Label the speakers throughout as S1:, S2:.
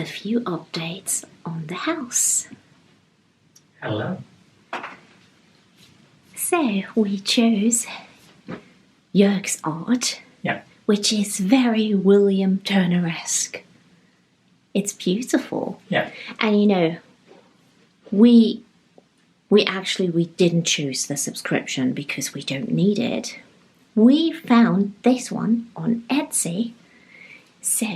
S1: a few updates on the house.
S2: Hello.
S1: So we chose Joerg's art,
S2: Yeah.
S1: which is very William Turner-esque. It's beautiful.
S2: Yeah.
S1: And you know, we didn't choose the subscription because we don't need it. We found this one on Etsy. So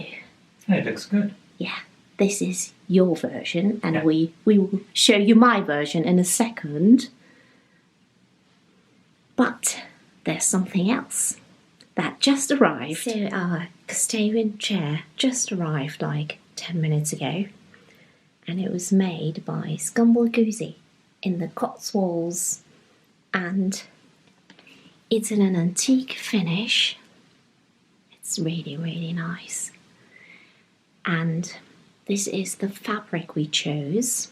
S2: It looks good.
S1: yeah, this is your version, and
S2: Yeah.
S1: we will show you my version in a second. But there's something else that just arrived. So our custodian chair just arrived like 10 minutes ago, and it was made by Scumble in the Cotswolds, and it's in an antique finish. It's really, really nice. And this is the fabric we chose.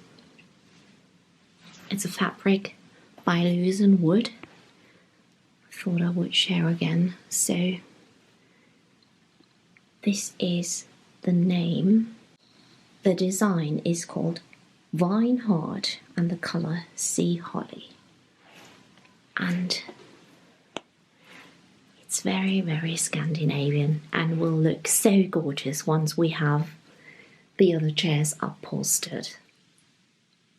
S1: It's a fabric by Lewis & Wood. Thought I would share again. So this is the name. The design is called Vine Heart and the colour Sea Holly. And it's very, very Scandinavian and will look so gorgeous once we have the other chairs upholstered.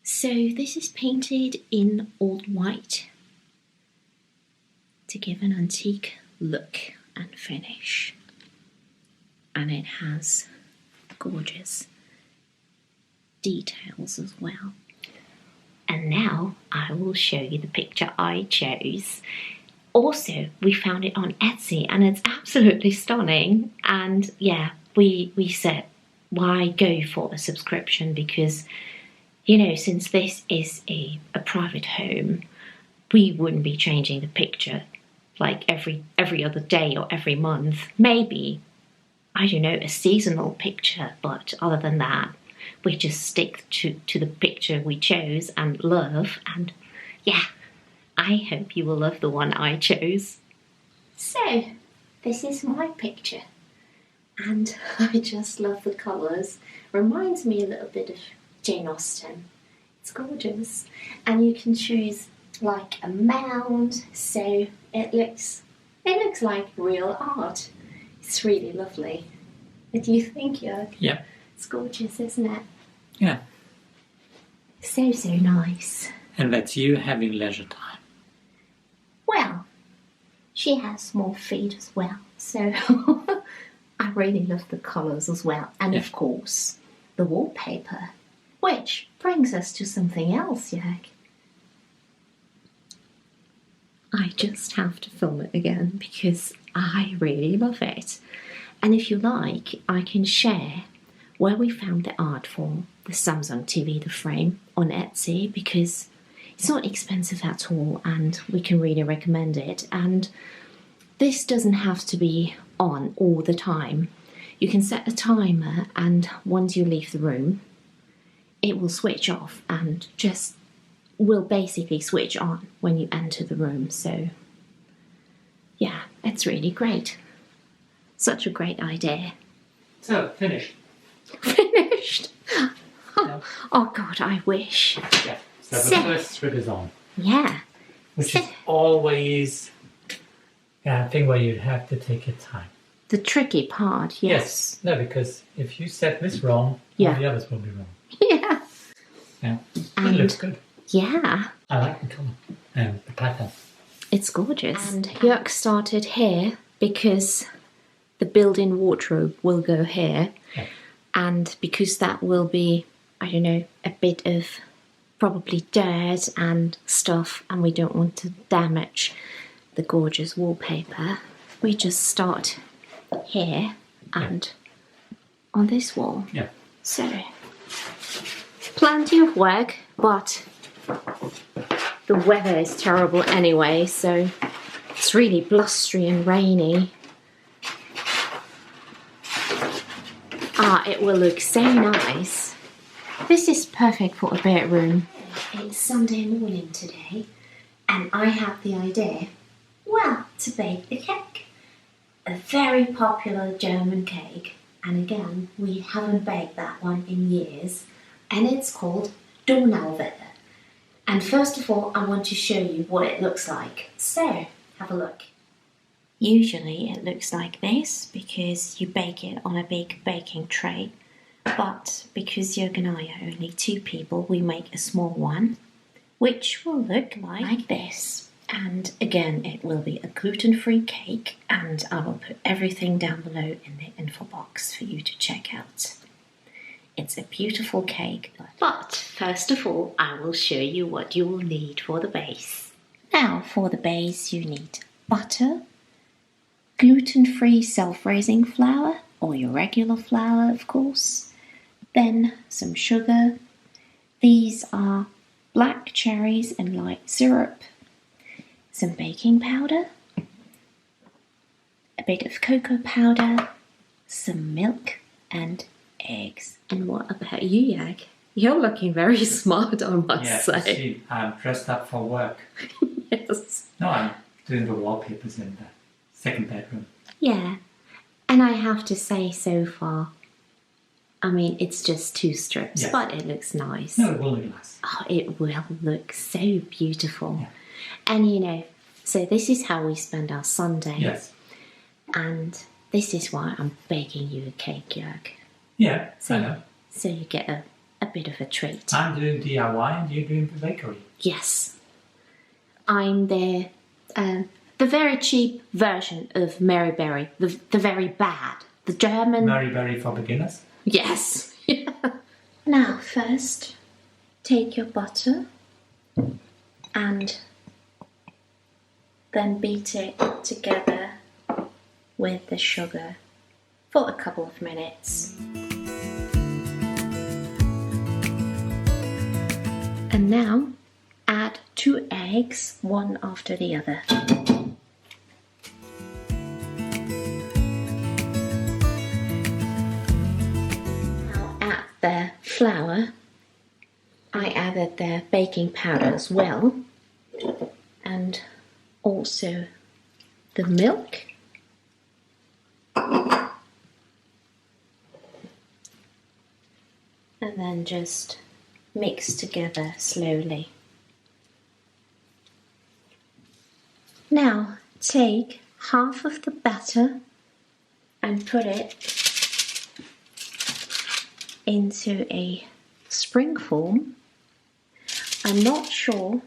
S1: So this is painted in old white to give an antique look and finish. And it has gorgeous details as well. And now I will show you the picture I chose. Also, we found it on Etsy and it's absolutely stunning. And yeah, we said, why go for a subscription? Because, you know, since this is a private home, we wouldn't be changing the picture like every other day or every month. Maybe, I don't know, a seasonal picture, but other than that, we just stick to the picture we chose and love. And yeah, I hope you will love the one I chose. So, this is my picture. And I just love the colours. Reminds me a little bit of Jane Austen. It's gorgeous. And you can choose like a mound, so it looks like real art. It's really lovely. What do you think, Joerg?
S2: Yeah.
S1: It's gorgeous, isn't it?
S2: Yeah.
S1: So nice.
S2: And that's you having leisure time.
S1: Well, she has small feet as well, so I really love the colours as well. And of course, the wallpaper, which brings us to something else, Joerg. I just have to film it again because I really love it. And if you like, I can share where we found the art for the Samsung TV, the frame, on Etsy, because it's not expensive at all and we can really recommend it. And this doesn't have to be on all the time. You can set a timer, and once you leave the room, it will switch off and just will basically switch on when you enter the room. So yeah, it's really great. Such a great idea.
S2: So, finished.
S1: Finished? Oh God, I wish.
S2: Yeah. So the first strip is on.
S1: Yeah.
S2: Which is always a thing where you have to take your time.
S1: The tricky part, yes.
S2: No, because if you set this wrong, all the others will be wrong.
S1: Yeah.
S2: Yeah.
S1: And
S2: it looks good.
S1: Yeah.
S2: I like the colour and the pattern.
S1: It's gorgeous. And Joerg started here because the built-in wardrobe will go here.
S2: Yeah.
S1: And because that will be, I don't know, a bit of probably dirt and stuff, and we don't want to damage the gorgeous wallpaper, we just start here and on this wall.
S2: Yeah.
S1: So, plenty of work, but the weather is terrible anyway, so it's really blustery and rainy. It will look so nice. This is perfect for a bedroom. It's Sunday morning today, and I have the idea, well, to bake the cake. A very popular German cake, And again, we haven't baked that one in years. And it's called Donauwelle. And first of all, I want to show you what it looks like. So, have a look. Usually it looks like this because you bake it on a big baking tray. But because Jörg and I are only 2 people, we make a small one, which will look like this. And again, it will be a gluten-free cake, and I will put everything down below in the info box for you to check out. It's a beautiful cake. But first of all, I will show you what you will need for the base. Now, for the base, you need butter, gluten-free self-raising flour, or your regular flour, of course. Then some sugar. These are black cherries and light syrup. Some baking powder, a bit of cocoa powder, some milk and eggs. And what about you, Jörg? You're looking very smart, I must say.
S2: See, I'm dressed up for work.
S1: Yes.
S2: No, I'm doing the wallpapers in the second bedroom.
S1: Yeah, and I have to say so far, I mean, it's just 2 strips, yes. But it looks nice.
S2: No, it will look nice.
S1: Oh, it will look so beautiful.
S2: Yeah.
S1: And you know, so this is how we spend our Sunday.
S2: Yes.
S1: And this is why I'm baking you a cake, Jörg.
S2: Yeah, I know.
S1: So you get a bit of a treat.
S2: I'm doing DIY and you're doing the bakery.
S1: Yes. I'm the very cheap version of Mary Berry, the very bad, the German...
S2: Mary Berry for beginners?
S1: Yes. Now, first, take your butter and then beat it together with the sugar for a couple of minutes. And now add 2 eggs, one after the other. Now add the flour. I added the baking powder as well, and also the milk. And then just mix together slowly. Now take half of the batter and put it into a spring form. I'm not sure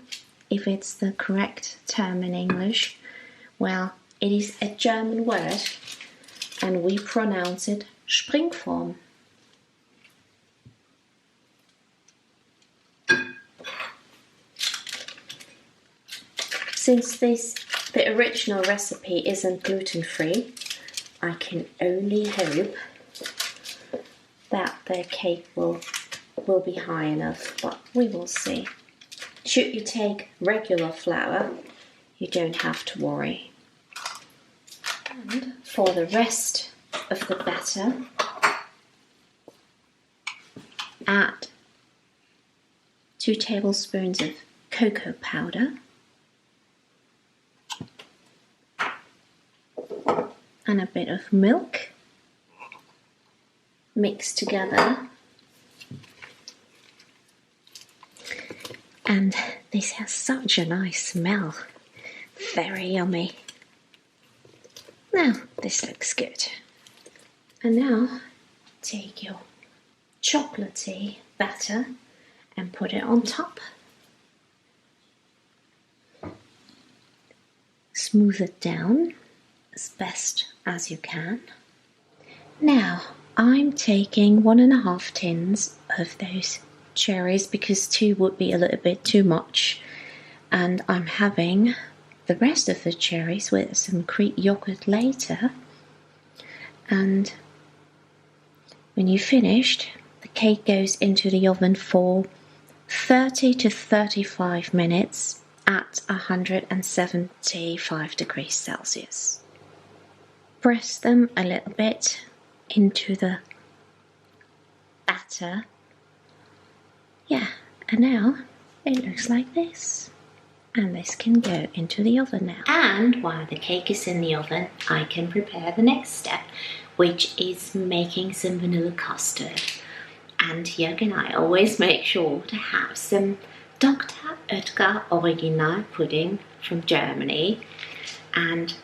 S1: if it's the correct term in English. Well, it is a German word and we pronounce it Springform. Since the original recipe isn't gluten-free, I can only hope that the cake will be high enough, but we will see. Should you take regular flour, you don't have to worry. And for the rest of the batter, add 2 tablespoons of cocoa powder and a bit of milk. Mix together. And this has such a nice smell. Very yummy. Now, this looks good. And now, take your chocolatey batter and put it on top. Smooth it down as best as you can. Now, I'm taking 1.5 tins of those cherries because 2 would be a little bit too much, and I'm having the rest of the cherries with some Greek yogurt later. And when you've finished, the cake goes into the oven for 30 to 35 minutes at 175 degrees Celsius. Press them a little bit into the batter. Yeah, and now it looks like this. And this can go into the oven now. And while the cake is in the oven, I can prepare the next step, which is making some vanilla custard. And Jörg and I always make sure to have some Dr. Oetker Original pudding from Germany. And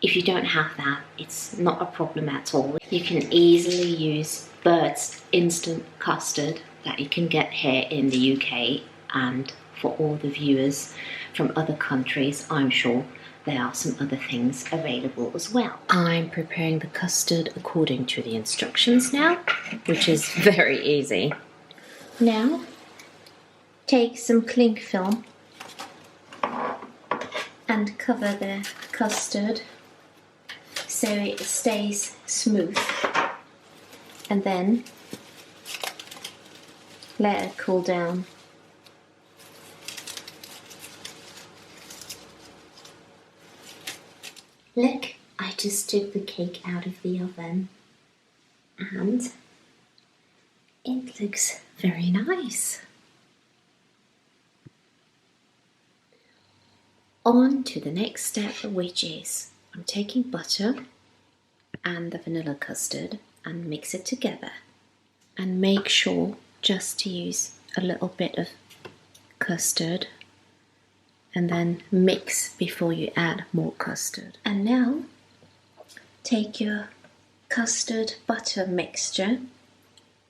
S1: if you don't have that, it's not a problem at all. You can easily use Bert's instant custard that you can get here in the UK, and for all the viewers from other countries, I'm sure there are some other things available as well. I'm preparing the custard according to the instructions now, which is very easy. Now, take some cling film and cover the custard so it stays smooth, and then let it cool down. Look, I just took the cake out of the oven and it looks very nice. On to the next step, which is I'm taking butter and the vanilla custard and mix it together, and make sure just to use a little bit of custard and then mix before you add more custard. And now take your custard butter mixture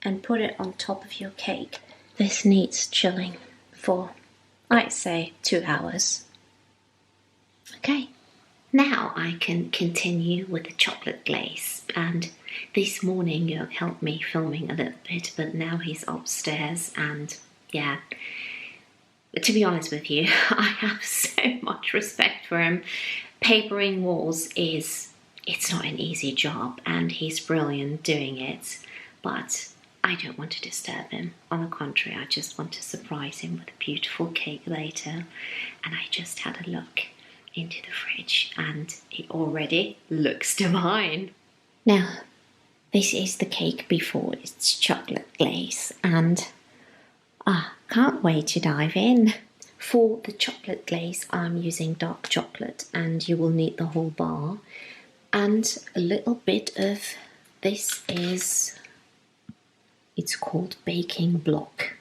S1: and put it on top of your cake. This needs chilling for, I'd say, 2 hours. Okay, now I can continue with the chocolate glaze. And this morning Jörg helped me filming a little bit, but now he's upstairs, and yeah, to be honest with you, I have so much respect for him. Papering walls it's not an easy job, and he's brilliant doing it, but I don't want to disturb him. On the contrary, I just want to surprise him with a beautiful cake later. And I just had a look into the fridge and it already looks divine. Now, this is the cake before its chocolate glaze, and can't wait to dive in. For the chocolate glaze, I'm using dark chocolate, and you will need the whole bar. And a little bit of this it's called baking block.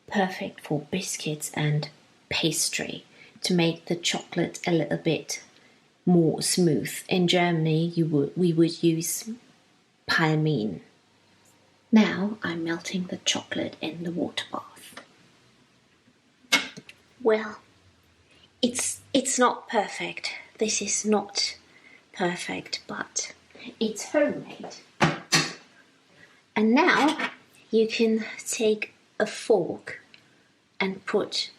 S1: Perfect for biscuits and pastry to make the chocolate a little bit more smooth. In Germany, we would use palmine. Now I'm melting the chocolate in the water bath. Well, it's not perfect. This is not perfect, but it's homemade. And now you can take a fork and put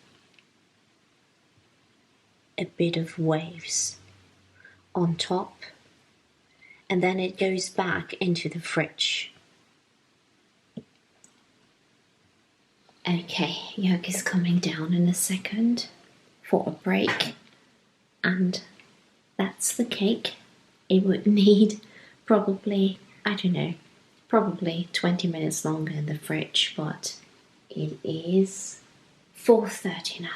S1: a bit of waves on top, and then it goes back into the fridge. Okay, Jörg is coming down in a second for a break, and that's the cake. It would need probably, I don't know, probably 20 minutes longer in the fridge, but it is 4:30 now,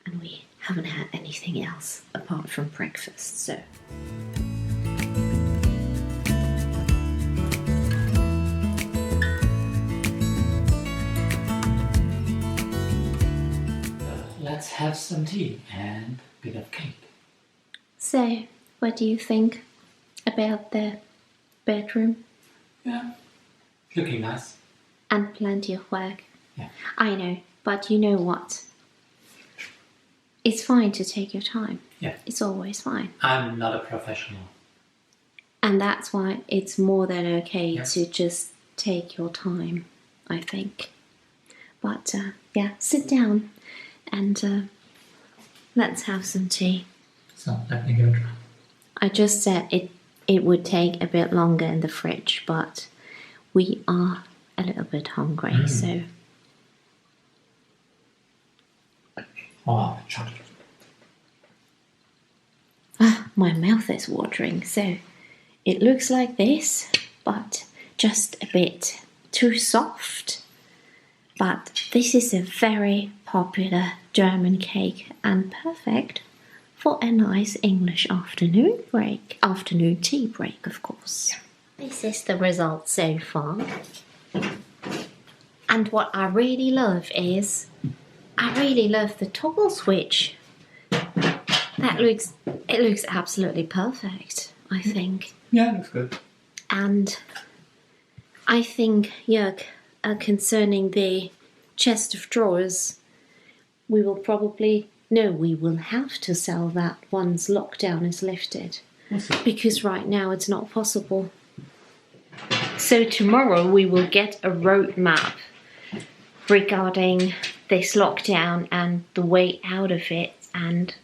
S1: and we haven't had anything else apart from breakfast, so.
S2: Let's have some tea and a bit of cake.
S1: So, what do you think about the bedroom?
S2: Yeah, looking nice.
S1: And plenty of work.
S2: Yeah.
S1: I know, but you know what? It's fine to take your time.
S2: Yeah.
S1: It's always fine.
S2: I'm not a professional.
S1: And that's why it's more than okay
S2: Yeah.
S1: to just take your time, I think. But yeah, sit down and let's have some tea.
S2: So let me give it a try.
S1: I just said it would take a bit longer in the fridge, but we are a little bit hungry, so.
S2: Oh, chocolate.
S1: My mouth is watering, so it looks like this, but just a bit too soft. But this is a very popular German cake and perfect for a nice English afternoon tea break, of course. This is the result so far. And what I really love is, I really love the toggle switch. It looks absolutely perfect, I think.
S2: Yeah, it looks good.
S1: And I think, Jörg, concerning the chest of drawers, we will have to sell that once lockdown is lifted. Because right now it's not possible. So tomorrow we will get a roadmap regarding this lockdown and the way out of it, and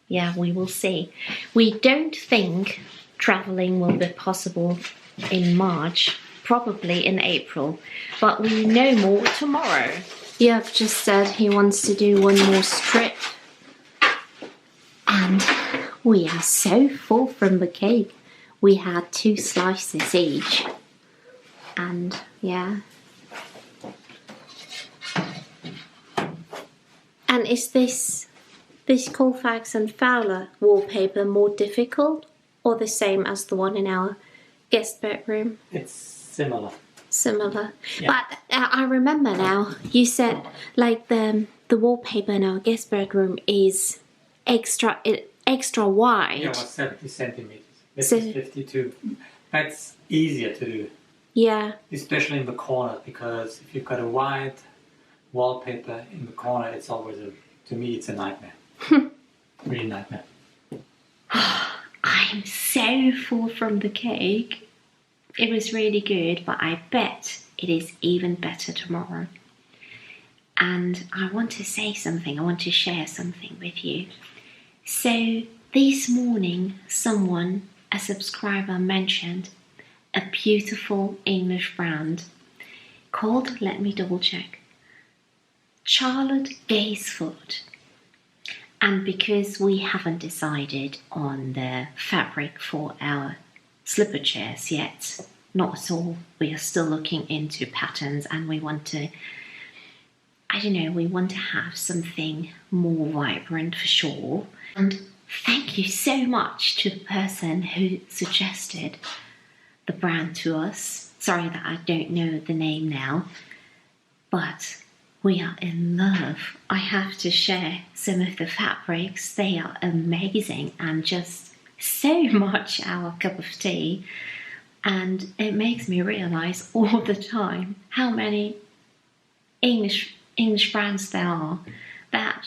S1: yeah, we will see. We don't think traveling will be possible in March, probably in April, but we know more tomorrow. Jörg just said he wants to do one more strip, and we are so full from the cake. We had 2 slices each, and yeah. And is this Colefax and Fowler wallpaper more difficult or the same as the one in our guest bedroom?
S2: It's similar.
S1: Similar.
S2: Yeah.
S1: But I remember now, you said like the wallpaper in our guest bedroom is extra wide.
S2: Yeah, it was 70 centimeters. This is 52. That's easier to do.
S1: Yeah.
S2: Especially in the corner, because if you've got a wide wallpaper in the corner, it's always to me it's a nightmare. Really nightmare.
S1: I'm so full from the cake. It was really good, but I bet it is even better tomorrow. And I want to say something, I want to share something with you. So this morning, a subscriber mentioned a beautiful English brand called, let me double check, Charlotte Gaisford. And because we haven't decided on the fabric for our slipper chairs yet, not at all, we are still looking into patterns, and we want to, we want to have something more vibrant for sure. And thank you so much to the person who suggested the brand to us. Sorry that I don't know the name now, but we are in love. I have to share some of the fabrics. They are amazing and just so much our cup of tea. And it makes me realise all the time how many English brands there are that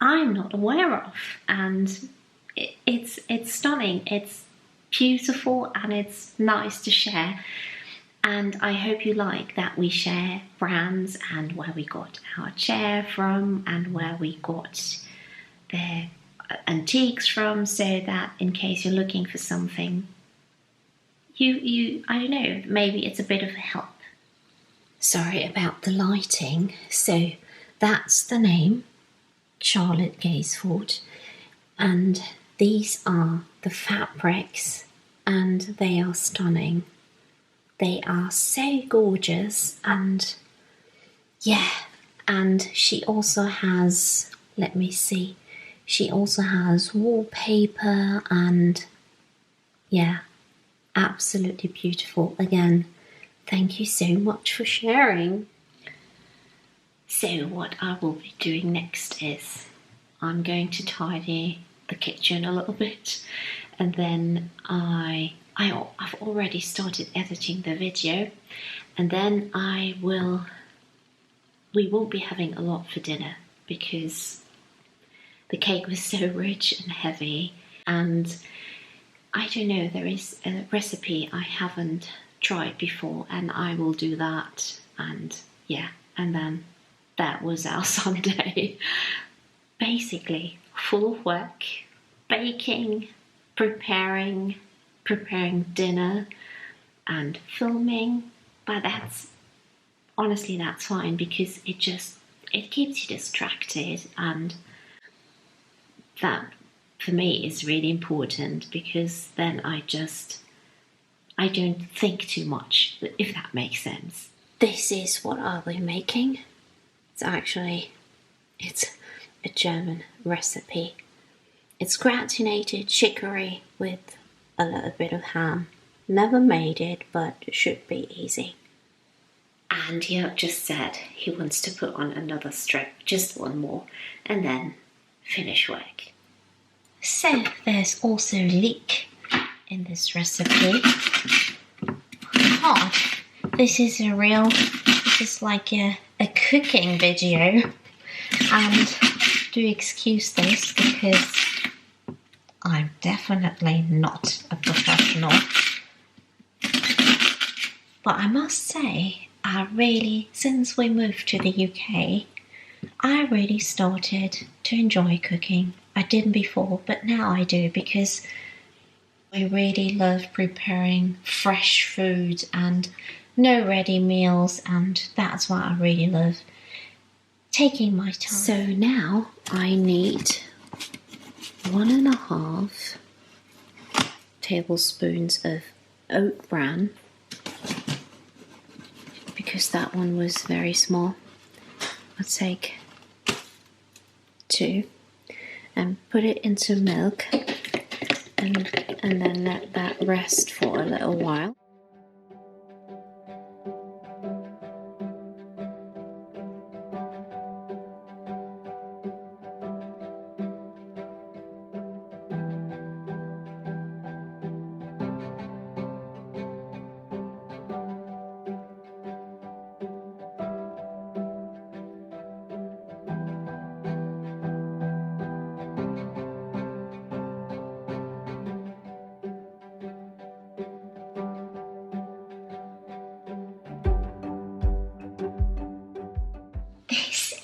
S1: I'm not aware of. And it's stunning. It's beautiful and it's nice to share. And I hope you like that we share brands and where we got our chair from and where we got the antiques from, so that in case you're looking for something, maybe it's a bit of a help. Sorry about the lighting. So that's the name, Charlotte Gaisford. And these are the fabrics, and they are stunning. They are so gorgeous, and yeah, and she also has, let me see, she also has wallpaper, and yeah, absolutely beautiful. Again, thank you so much for sharing. So what I will be doing next is I'm going to tidy the kitchen a little bit, and then I've already started editing the video, and then we won't be having a lot for dinner because the cake was so rich and heavy, and I don't know, there is a recipe I haven't tried before, and I will do that, and yeah, and then that was our Sunday. Basically full of work, baking, preparing dinner and filming, but that's fine because it keeps you distracted, and that for me is really important because then I don't think too much, if that makes sense. this is what I'll be making. It's a German recipe. It's gratinated chicory with a little bit of ham. Never made it, but it should be easy. And Joerg just said he wants to put on another strip, just one more, and then finish work. So there's also leek in this recipe. God, this is like a cooking video. And do excuse this because I'm definitely not a professional. But I must say, since we moved to the UK, I really started to enjoy cooking. I didn't before, but now I do because I really love preparing fresh food and no ready meals, and that's what I really love. Taking my time. So now I need 1.5 tablespoons of oat bran, because that one was very small. I'll take 2 and put it into milk and then let that rest for a little while.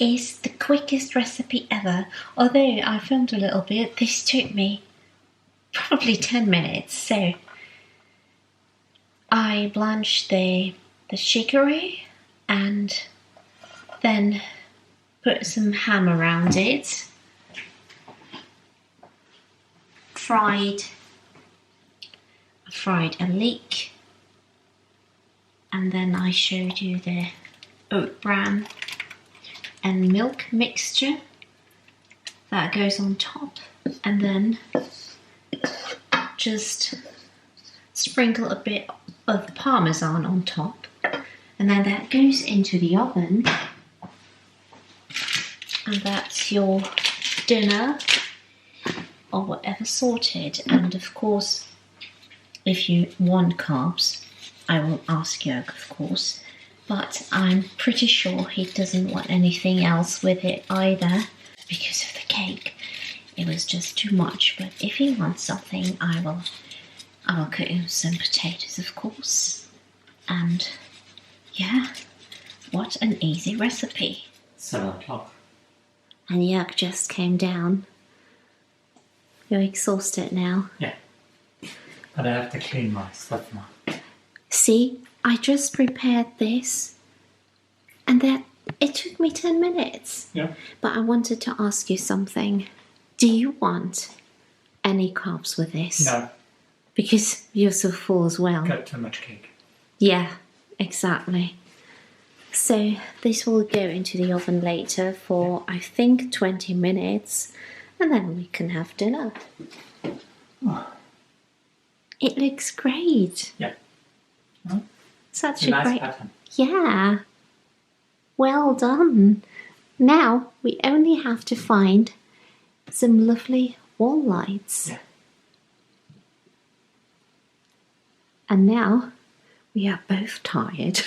S1: Is the quickest recipe ever. Although I filmed a little bit, this took me probably 10 minutes. So I blanched the chicory and then put some ham around it. Fried a leek, and then I showed you the oat bran and milk mixture that goes on top, and then just sprinkle a bit of parmesan on top, and then that goes into the oven, and that's your dinner or whatever sorted. And of course, if you want carbs, I will ask Joerg, of course. But I'm pretty sure he doesn't want anything else with it either because of the cake. It was just too much. But if he wants something, I will cook him some potatoes, of course. And yeah, what an easy recipe.
S2: 7 o'clock.
S1: And Joerg just came down. You're exhausted now.
S2: Yeah. But I have to clean my stuff now.
S1: See? I just prepared this, and then it took me 10 minutes.
S2: Yeah.
S1: But I wanted to ask you something. Do you want any carbs with this?
S2: No.
S1: Because you're so full as well.
S2: Got too much cake.
S1: Yeah, exactly. So this will go into the oven later for, I think, 20 minutes, and then we can have dinner.
S2: Oh.
S1: It looks great.
S2: Yeah. Oh.
S1: Such
S2: a nice
S1: great
S2: pattern.
S1: Yeah. Well done. Now we only have to find some lovely wall lights.
S2: Yeah.
S1: And now we are both tired.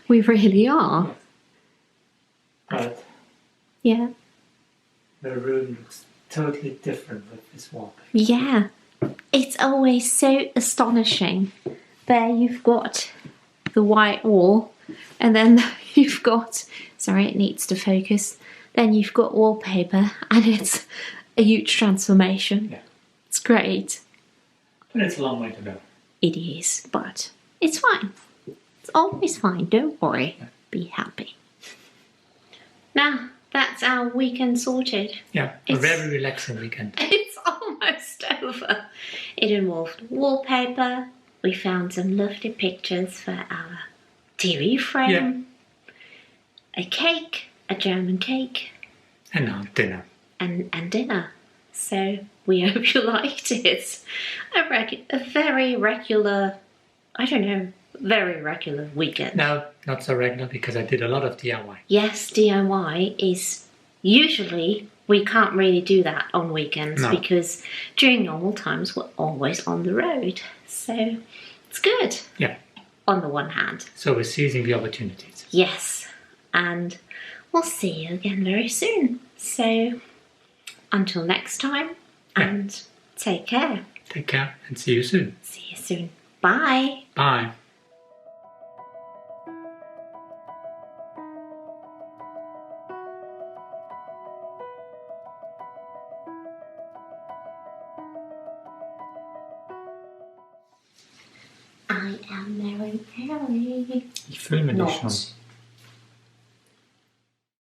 S1: We really are.
S2: But
S1: yeah.
S2: The room looks totally different with this wallpaper.
S1: Yeah. It's always so astonishing. There you've got the white wall, and then you've got, sorry, it needs to focus, then you've got wallpaper, and it's a huge transformation.
S2: Yeah.
S1: It's great.
S2: But it's a long way to go.
S1: It is, but it's fine. It's always fine, don't worry.
S2: Yeah.
S1: Be happy. Now, that's our weekend sorted.
S2: Yeah, a very relaxing weekend.
S1: It's almost over. It involved wallpaper. We found some lovely pictures for our TV frame, a cake, a German cake,
S2: And now dinner.
S1: and dinner. So we hope you liked it. A very regular, I don't know, very regular weekend.
S2: No, not so regular because I did a lot of DIY.
S1: Yes, DIY is usually, we can't really do that on weekends because during normal times we're always on the road. So it's good.
S2: Yeah.
S1: On the one hand.
S2: So we're seizing the opportunities.
S1: Yes. And we'll see you again very soon. So until next time, and take care.
S2: Take care and see you soon.
S1: See you soon. Bye.
S2: Bye.
S1: I am Mary Ellie.
S2: Ich filme dich
S1: Not.
S2: schon.